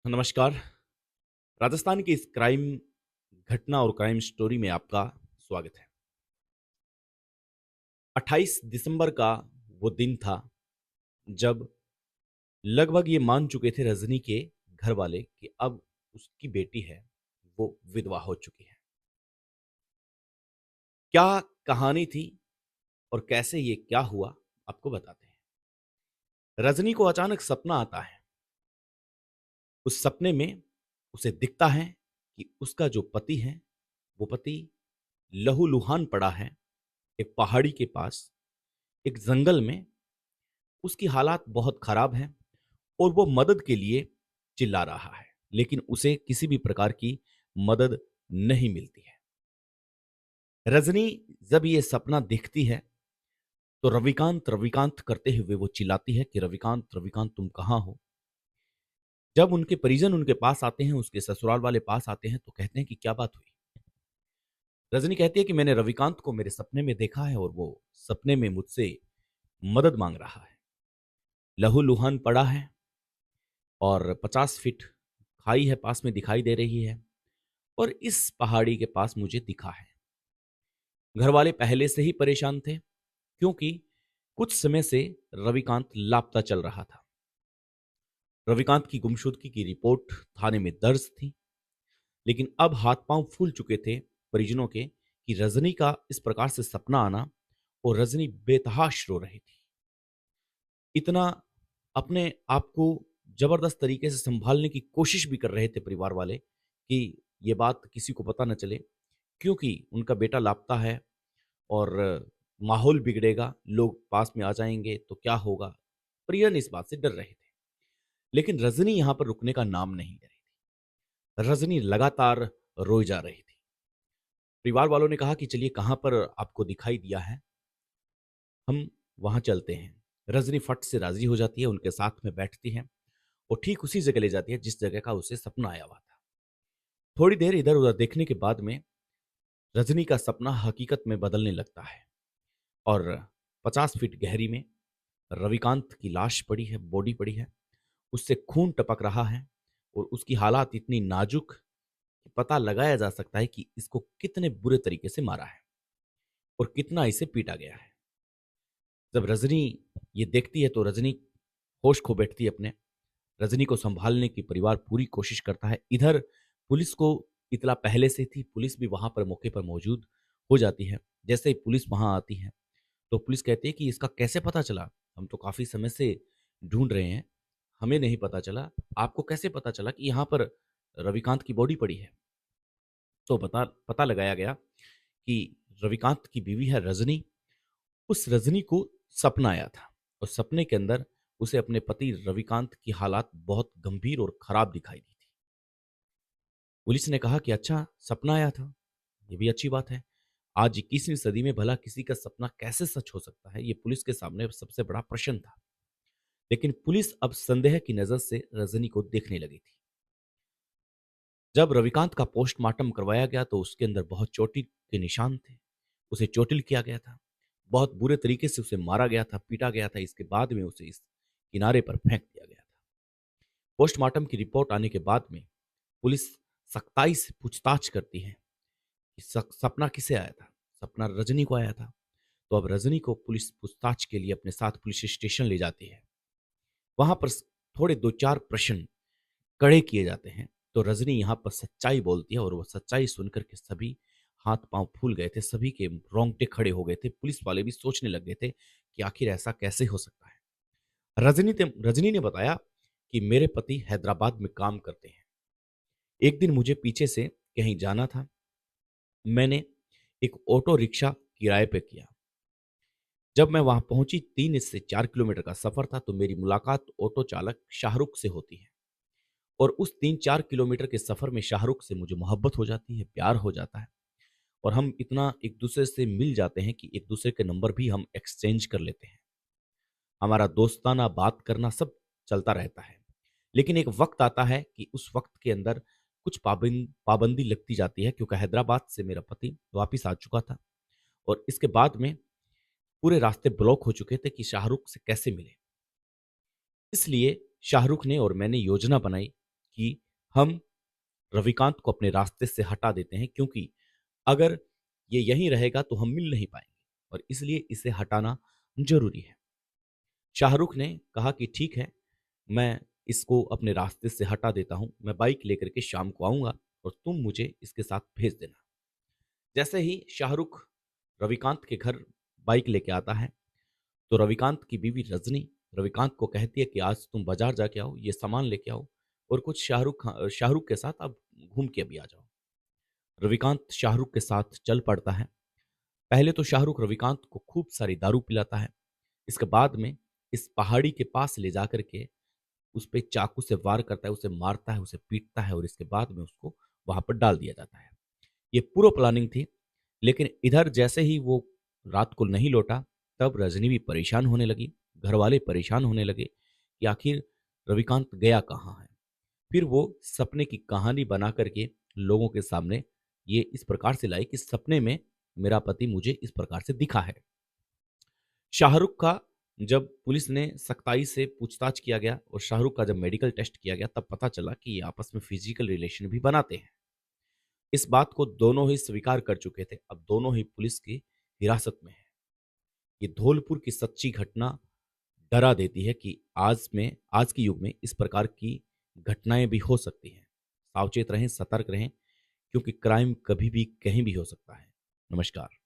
नमस्कार। राजस्थान की इस क्राइम घटना और क्राइम स्टोरी में आपका स्वागत है। 28 दिसंबर का वो दिन था जब लगभग ये मान चुके थे रजनी के घर वाले कि अब उसकी बेटी है वो विधवा हो चुकी है। क्या कहानी थी और कैसे ये क्या हुआ आपको बताते हैं। रजनी को अचानक सपना आता है। उस सपने में उसे दिखता है कि उसका जो पति है वो पति लहूलुहान पड़ा है एक पहाड़ी के पास, एक जंगल में। उसकी हालात बहुत खराब हैं और वो मदद के लिए चिल्ला रहा है, लेकिन उसे किसी भी प्रकार की मदद नहीं मिलती है। रजनी जब ये सपना देखती है तो रविकांत रविकांत करते हुए वो चिल्लाती है कि रविकांत रविकांत तुम कहाँ हो। जब उनके परिजन उनके पास आते हैं, उसके ससुराल वाले पास आते हैं तो कहते हैं कि क्या बात हुई। रजनी कहती है कि मैंने रविकांत को मेरे सपने में देखा है और वो सपने में मुझसे मदद मांग रहा है। लहूलुहान पड़ा है और 50 फीट खाई है पास में दिखाई दे रही है और इस पहाड़ी के पास मुझे दिखा है। घर वाले पहले से ही परेशान थे क्योंकि कुछ समय से रविकांत लापता चल रहा था। रविकांत की गुमशुदगी की रिपोर्ट थाने में दर्ज थी, लेकिन अब हाथ पांव फूल चुके थे परिजनों के कि रजनी का इस प्रकार से सपना आना और रजनी बेतहाश रो रही थी। इतना अपने आप को जबरदस्त तरीके से संभालने की कोशिश भी कर रहे थे परिवार वाले कि ये बात किसी को पता न चले, क्योंकि उनका बेटा लापता है और माहौल बिगड़ेगा, लोग पास में आ जाएंगे तो क्या होगा। प्रियन इस बात से डर रहे थे, लेकिन रजनी यहां पर रुकने का नाम नहीं ले रही थी। रजनी लगातार रोई जा रही थी। परिवार वालों ने कहा कि चलिए कहां पर आपको दिखाई दिया है, हम वहां चलते हैं। रजनी फट से राजी हो जाती है, उनके साथ में बैठती है और ठीक उसी जगह ले जाती है जिस जगह का उसे सपना आया हुआ था। थोड़ी देर इधर उधर देखने के बाद में रजनी का सपना हकीकत में बदलने लगता है और 50 फीट गहरी में रविकांत की लाश पड़ी है, बॉडी पड़ी है। उससे खून टपक रहा है और उसकी हालात इतनी नाजुक कि पता लगाया जा सकता है कि इसको कितने बुरे तरीके से मारा है और कितना इसे पीटा गया है। जब रजनी ये देखती है तो रजनी होश खो बैठती है अपने। रजनी को संभालने की परिवार पूरी कोशिश करता है। इधर पुलिस को इतला पहले से थी, पुलिस भी वहां पर मौके पर मौजूद हो जाती है। जैसे ही पुलिस वहां आती है तो पुलिस कहती है कि इसका कैसे पता चला, हम तो काफी समय से ढूंढ रहे हैं, हमें नहीं पता चला, आपको कैसे पता चला कि यहाँ पर रविकांत की बॉडी पड़ी है। तो पता पता लगाया गया कि रविकांत की बीवी है रजनी। उस रजनी को सपना आया था और सपने के अंदर उसे अपने पति रविकांत की हालात बहुत गंभीर और खराब दिखाई दी थी। पुलिस ने कहा कि अच्छा सपना आया था, ये भी अच्छी बात है। आज 21वीं सदी में भला किसी का सपना कैसे सच हो सकता है, ये पुलिस के सामने सबसे बड़ा प्रश्न था। लेकिन पुलिस अब संदेह की नजर से रजनी को देखने लगी थी। जब रविकांत का पोस्टमार्टम करवाया गया तो उसके अंदर बहुत चोटिल के निशान थे। उसे चोटिल किया गया था, बहुत बुरे तरीके से उसे मारा गया था, पीटा गया था। इसके बाद में उसे इस किनारे पर फेंक दिया गया था। पोस्टमार्टम की रिपोर्ट आने के बाद में पुलिस सख्ताई से पूछताछ करती है कि सपना किसे आया था। सपना रजनी को आया था। तो अब रजनी को पुलिस पूछताछ के लिए अपने साथ पुलिस स्टेशन ले जाती है। वहां पर थोड़े दो चार प्रश्न कड़े किए जाते हैं तो रजनी यहाँ पर सच्चाई बोलती है और वो सच्चाई सुनकर के सभी हाथ पांव फूल गए थे, सभी के रोंगटे खड़े हो गए थे। पुलिस वाले भी सोचने लग गए थे कि आखिर ऐसा कैसे हो सकता है। रजनी ने बताया कि मेरे पति हैदराबाद में काम करते हैं। एक दिन मुझे पीछे से कहीं जाना था, मैंने एक ऑटो रिक्शा किराए पे किया। जब मैं वहां पहुंची, 3 से 4 किलोमीटर का सफर था, तो मेरी मुलाकात ऑटो चालक शाहरुख से होती है और उस 3-4 किलोमीटर के सफर में शाहरुख से मुझे मोहब्बत हो जाती है, प्यार हो जाता है और हम इतना एक दूसरे से मिल जाते हैं कि एक दूसरे के नंबर भी हम एक्सचेंज कर लेते हैं। हमारा दोस्ताना बात करना सब चलता रहता है। लेकिन एक वक्त आता है कि उस वक्त के अंदर कुछ पाबंदी लगती जाती है, क्योंकि हैदराबाद से मेरा पति वापिस आ चुका था और इसके बाद में पूरे रास्ते ब्लॉक हो चुके थे कि शाहरुख से कैसे मिले। इसलिए शाहरुख ने और मैंने योजना बनाई कि हम रविकांत को अपने रास्ते से हटा देते हैं, क्योंकि अगर ये यहीं रहेगा तो हम मिल नहीं पाएंगे और इसलिए इसे हटाना जरूरी है। शाहरुख ने कहा कि ठीक है, मैं इसको अपने रास्ते से हटा देता हूं, मैं बाइक लेकर के शाम को आऊंगा और तुम मुझे इसके साथ भेज देना। जैसे ही शाहरुख रविकांत के घर बाइक लेके आता है तो रविकांत की बीवी रजनी रविकांत को कहती है कि आज तुम बाजार जाके आओ, ये सामान लेके आओ और कुछ शाहरुख के साथ आप घूम के भी आ जाओ। रविकांत शाहरुख के साथ चल पड़ता है। पहले तो शाहरुख रविकांत को खूब सारी दारू पिलाता है। इसके बाद में इस पहाड़ी के पास ले जाकर के उस पे चाकू से वार करता है, उसे मारता है, उसे पीटता है और इसके बाद में उसको वहां पर डाल दिया जाता है। ये पूर्व प्लानिंग थी। लेकिन इधर जैसे ही वो रात को नहीं लौटा, तब रजनी भी परेशान होने लगी, घर वाले परेशान होने लगे कि आखिर रविकांत गया कहाँ है। फिर वो सपने की कहानी बना करके लोगों के सामने ये इस प्रकार से लाई कि सपने में मेरा पति मुझे इस प्रकार से दिखा है। शाहरुख का जब पुलिस ने सख्ताई से पूछताछ किया गया और शाहरुख का जब मेडिकल टेस्ट किया गया, तब पता चला कि ये आपस में फिजिकल रिलेशन भी बनाते हैं। इस बात को दोनों ही स्वीकार कर चुके थे। अब दोनों ही पुलिस की हिरासत में है। ये धौलपुर की सच्ची घटना डरा देती है कि आज के युग में इस प्रकार की घटनाएं भी हो सकती हैं। सावचेत रहें, सतर्क रहें, क्योंकि क्राइम कभी भी कहीं भी हो सकता है। नमस्कार।